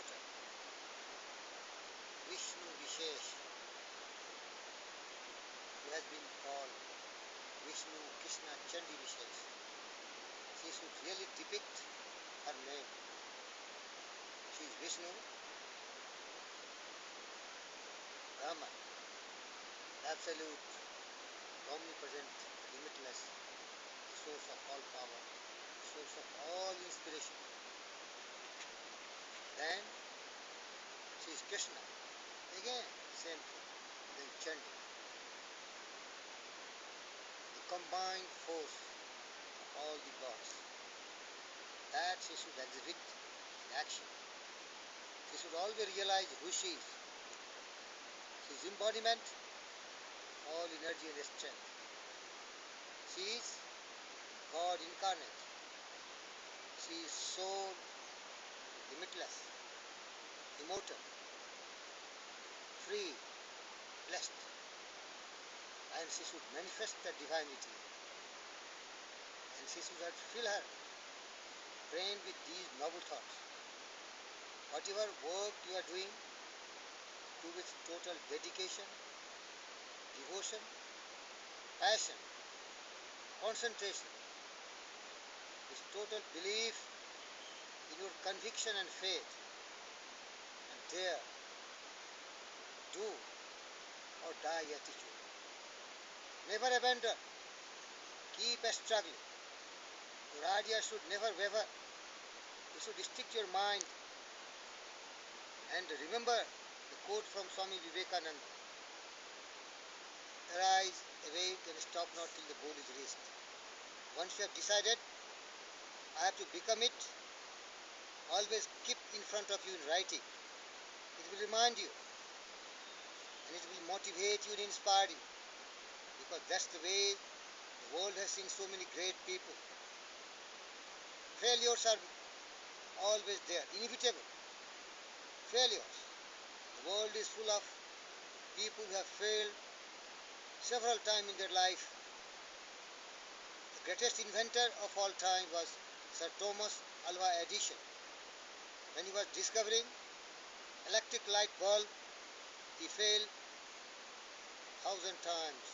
daughter, Vishnu Vishesh, who has been called Vishnu Krishna Chandi Vishesh. She should really depict her name. She is Vishnu, Brahman, absolute, omnipresent, limitless, the source of all power, the source of all inspiration. Then she is Krishna, again same thing. Then Chandi, the combined force of all the gods. That she should exhibit in action. She should always realize who she is. She is embodiment, all energy and strength. She is God incarnate. She is soul, limitless, immortal, free, blessed. And she should manifest the divinity. And she should fill her brain with these noble thoughts. Whatever work you are doing, do with total dedication, devotion, passion, concentration, with total belief in your conviction and faith, and dare, do or die attitude. Never abandon, keep struggling. Your idea should never waver. You should stick to your mind. And remember the quote from Swami Vivekananda: arise, awake, and stop not till the goal is reached. Once you have decided, I have to become it, always keep in front of you in writing. It will remind you, and it will motivate you and inspire you, because that's the way the world has seen so many great people. Failures are always there, inevitable. Failures. The world is full of people who have failed several times in their life. The greatest inventor of all time was Sir Thomas Alva Edison. When he was discovering electric light bulb, he failed 1,000 times.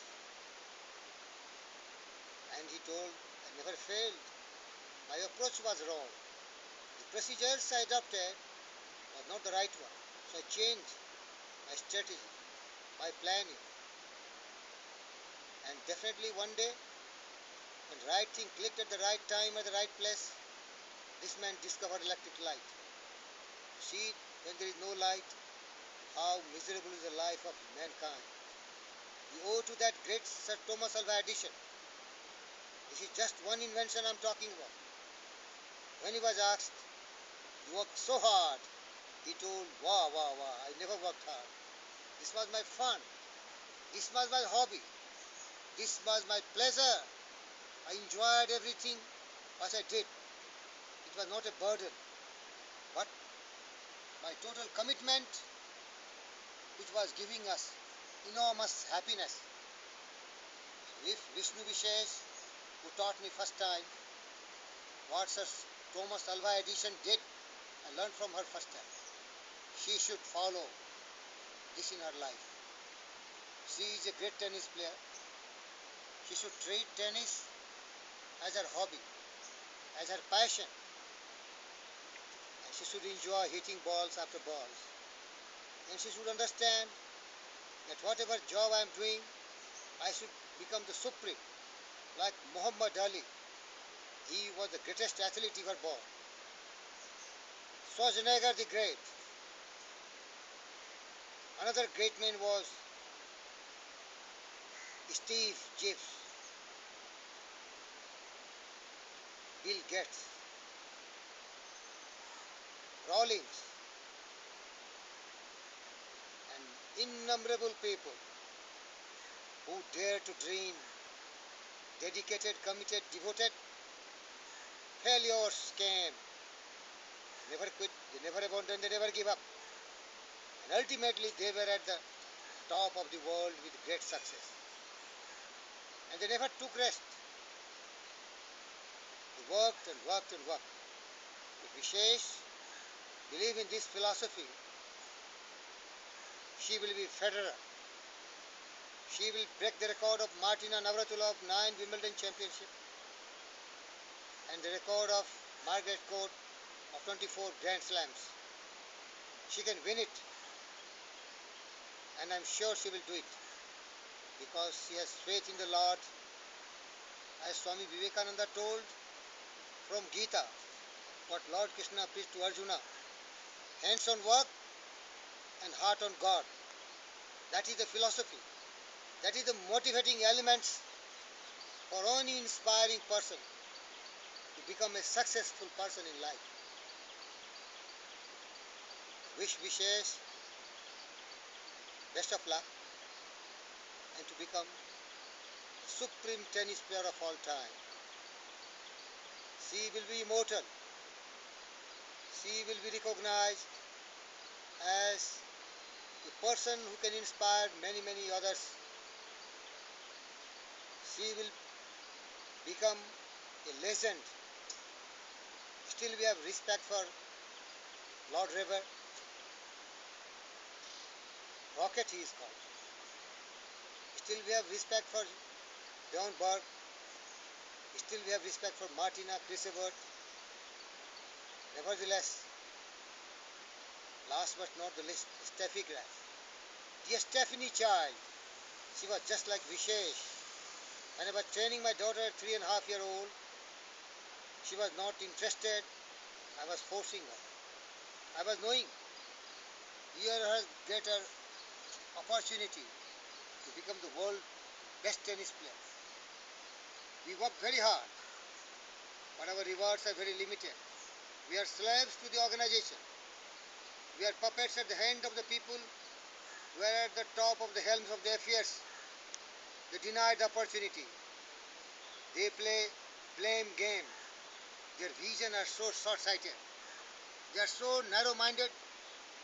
And he told, I never failed. My approach was wrong. The procedures I adopted was not the right one. So I changed my strategy, my planning. And definitely one day, when the right thing clicked at the right time, at the right place, this man discovered electric light. See, when there is no light, how miserable is the life of mankind. We owe to that great Sir Thomas Alva Edison. This is just one invention I am talking about. When he was asked, you worked so hard, he told, wow, I never worked hard. This was my fun. This was my hobby. This was my pleasure. I enjoyed everything what I did. It was not a burden, but my total commitment, which was giving us enormous happiness. So if Vishnu Vishesh, who taught me first time what Sir Thomas Alva Edison did, I learned from her first time. She should follow this in her life. She is a great tennis player. She should treat tennis as her hobby, as her passion. And she should enjoy hitting balls after balls. And she should understand that whatever job I am doing, I should become the supreme, like Muhammad Ali. He was the greatest athlete ever born. Schwarzenegger the Great. Another great man was Steve Jobs, Bill Gates, Rawlings, and innumerable people who dare to dream, dedicated, committed, devoted. Failures came. They never quit, they never abandoned, they never give up. And ultimately they were at the top of the world with great success. And they never took rest. They worked and worked and worked. But Vishesh believe in this philosophy, she will be Federer. She will break the record of Martina Navratilova of 9 Wimbledon championship and the record of Margaret Court of 24 Grand Slams. She can win it, and I'm sure she will do it because she has faith in the Lord. As Swami Vivekananda told from Gita, what Lord Krishna preached to Arjuna, hands on work and heart on God. That is the philosophy. That is the motivating elements for any inspiring person to become a successful person in life. Wish Vishesh best of luck and to become the supreme tennis player of all time. She will be immortal. She will be recognized as a person who can inspire many others. She will become a legend. Still we have respect for Lord Revere. Rocket he is called. Still we have respect for Bjorn Borg. Still we have respect for Martina Chris Evert. Nevertheless, last but not the least, Steffi Graf. Dear Stephanie child, she was just like Vishesh. When I was training my daughter at 3.5-year-old, she was not interested. I was forcing her. I was knowing here her greater opportunity to become the world's best tennis player. We work very hard, but our rewards are very limited. We are slaves to the organization. We are puppets at the hand of the people who are at the top of the helms of their affairs. They deny the opportunity. They play blame game. Their vision are so short-sighted. They are so narrow-minded,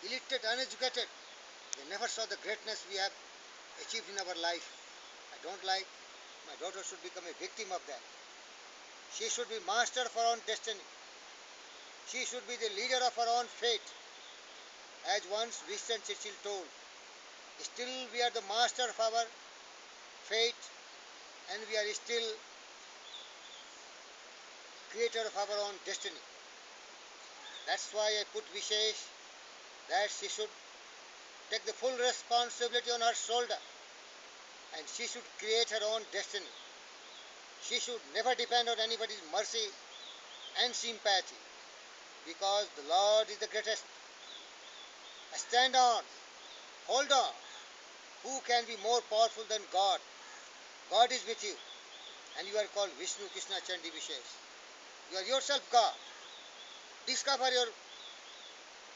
illiterate, uneducated. They never saw the greatness we have achieved in our life. I don't like my daughter should become a victim of that. She should be master of her own destiny. She should be the leader of her own fate. As once Winston Churchill told, still we are the master of our fate and we are still creator of our own destiny. That's why I put Vishesh that she should take the full responsibility on her shoulder and she should create her own destiny. She should never depend on anybody's mercy and sympathy because the Lord is the greatest. Stand on, hold on. Who can be more powerful than God? God is with you and you are called Vishnu Krishna Chandi Vishesh. You are yourself God. Discover your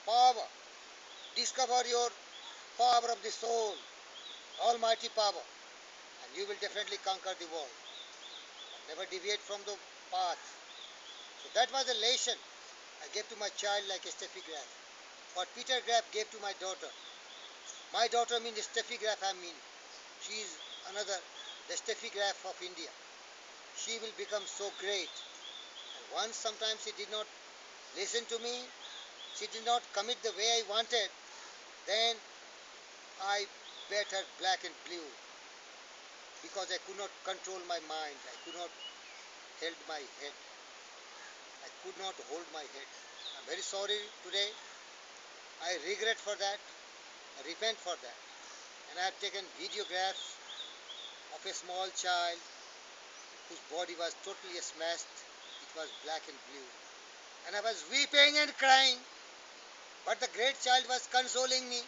power. Discover your power of the soul, almighty power, and you will definitely conquer the world. Never deviate from the path. So that was the lesson I gave to my child like a Steffi Graf. What Peter Graf gave to my daughter. My daughter means Steffi Graf I mean. She is another, the Steffi Graf of India. She will become so great. And once sometimes she did not listen to me, she did not commit the way I wanted, then I bet her black and blue because I could not control my mind. I could not hold my head. I could not hold my head. I'm very sorry today. I regret for that. I repent for that. And I have taken videographs of a small child whose body was totally smashed. It was black and blue. And I was weeping and crying. But the great child was consoling me.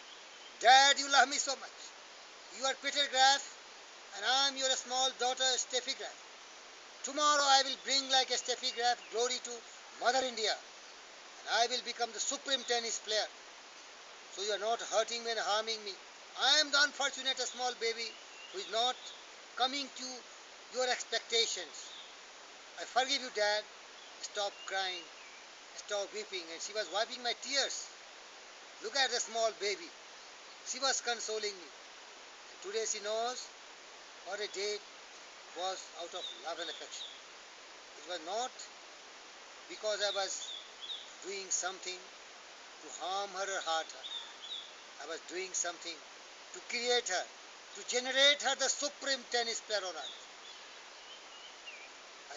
Dad, you love me so much. You are Peter Graf and I am your small daughter Steffi Graf. Tomorrow I will bring like a Steffi Graf glory to Mother India. And I will become the supreme tennis player. So you are not hurting me and harming me. I am the unfortunate small baby who is not coming to your expectations. I forgive you, Dad. Stop crying. Stop weeping. And she was wiping my tears. Look at the small baby. She was consoling me. And today she knows what I did was out of love and affection. It was not because I was doing something to to harm her or hurt her. I was doing something to create her, to generate her the supreme tennis player on earth.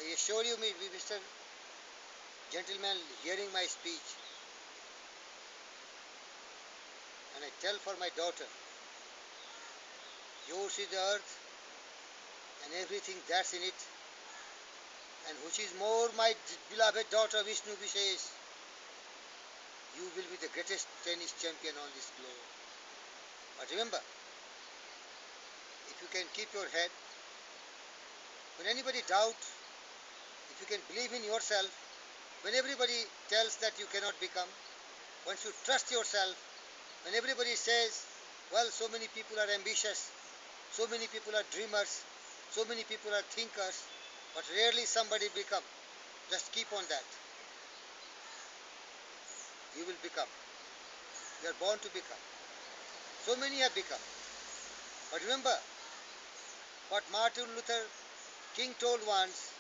I assure you, Mr. Gentleman, hearing my speech, and I tell for my daughter, yours is the earth and everything that's in it, and which is more my beloved daughter Vishnu Vishesh, you will be the greatest tennis champion on this globe. But remember, if you can keep your head, when anybody doubt, if you can believe in yourself, when everybody tells that you cannot become, once you trust yourself, when everybody says, well, so many people are ambitious, so many people are dreamers, so many people are thinkers, but rarely somebody become. Just keep on that. You will become. You are born to become. So many have become. But remember what Martin Luther King told once,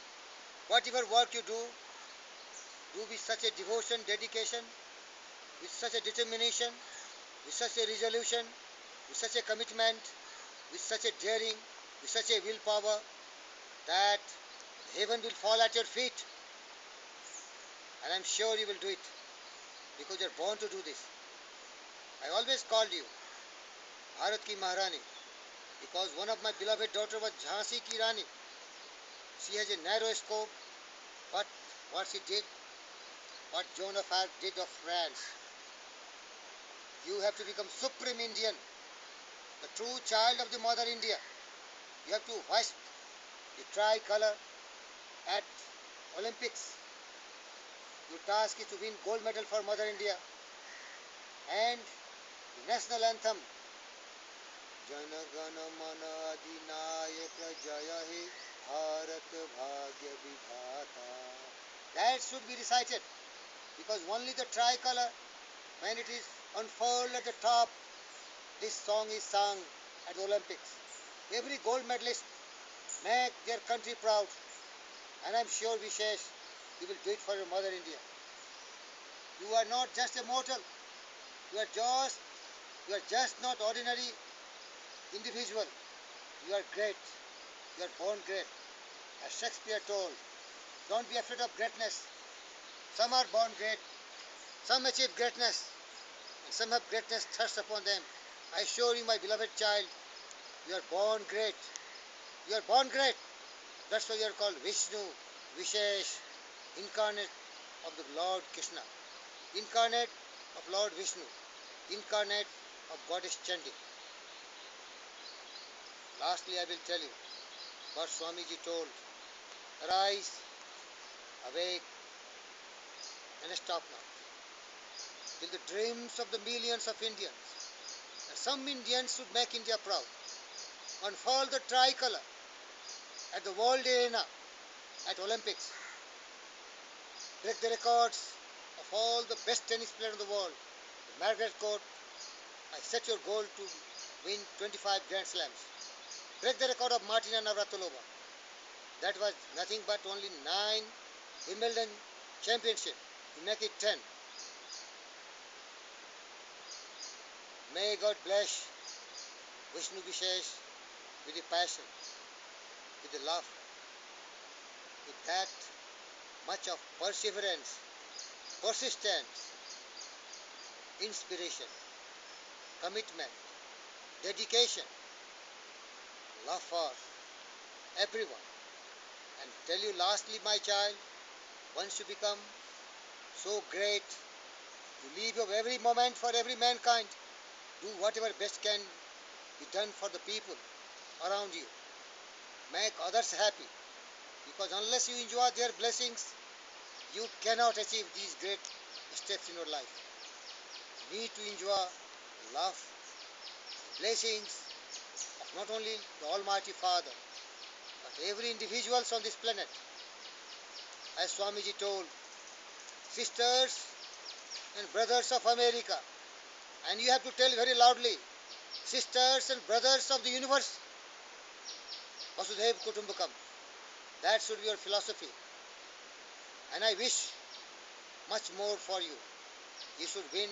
whatever work you do with such a devotion, dedication, with such a determination, with such a resolution, with such a commitment, with such a daring, with such a willpower, that heaven will fall at your feet. And I'm sure you will do it, because you're born to do this. I always called you Bharat ki Maharani, because one of my beloved daughter was Jhansi ki Rani. She has a narrow scope, but what she did, what Joan of Arc did of France. You have to become Supreme Indian, the true child of the Mother India. You have to hoist the tricolor at Olympics. Your task is to win gold medal for Mother India. And the national anthem, Jana Gana Mana Adinayak Jaya He Bharat Bhagya Vidhata. That should be recited, because only the tricolor, when it is unfurled at the top, this song is sung at the Olympics. Every gold medalist make their country proud, and I'm sure Vishesh, you will do it for your Mother India. You are not just a mortal. You are just not ordinary individual. You are great. You are born great. As Shakespeare told, don't be afraid of greatness. Some are born great. Some achieve greatness. And some have greatness thrust upon them. I assure you, my beloved child, you are born great. You are born great. That's why you are called Vishnu, Vishesh, incarnate of the Lord Krishna, incarnate of Lord Vishnu, incarnate of Goddess Chandi. Lastly, I will tell you what Swamiji told. Arise, awake, and stop not, till the dreams of the millions of Indians, and some Indians should make India proud, unfurl the tricolor at the world arena, at Olympics, break the records of all the best tennis players in the world. Margaret Court, I set your goal to win 25 Grand Slams. Break the record of Martina Navratilova. That was nothing but only 9 Wimbledon championship. You make it 10. May God bless Vishnu Vishesh with the passion, with the love, with that much of perseverance, persistence, inspiration, commitment, dedication, love for everyone. And tell you lastly, my child, once you become so great, you leave your every moment for every mankind. Do whatever best can be done for the people around you. Make others happy, because unless you enjoy their blessings, you cannot achieve these great steps in your life. You need to enjoy love, blessings of not only the Almighty Father, but every individual on this planet. As Swamiji told, sisters and brothers of America, and you have to tell very loudly, sisters and brothers of the universe, Vasudhaiva Kutumbakam. That should be your philosophy. And I wish much more for you. You should win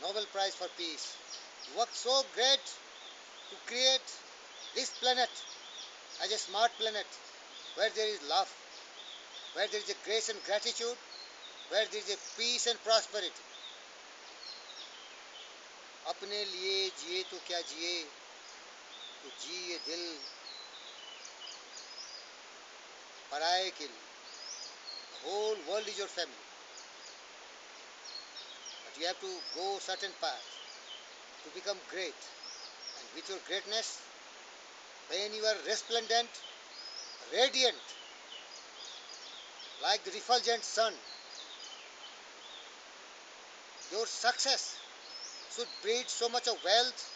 Nobel Prize for Peace. You worked so great to create this planet as a smart planet where there is love, where there is a grace and gratitude, where there is a peace and prosperity. अपने लिए जिए तो क्या जिए, तो जिए दिल पराये के लिए. The whole world is your family, but you have to go certain path to become great. And with your greatness, when you are resplendent, radiant, like the refulgent sun, your success should breed so much of wealth,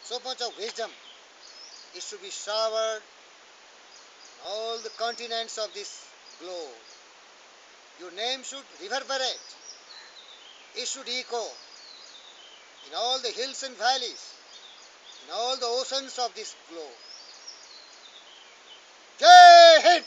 so much of wisdom. It should be showered on all the continents of this globe. Your name should reverberate. It should echo in all the hills and valleys, in all the oceans of this globe. Jai Hind!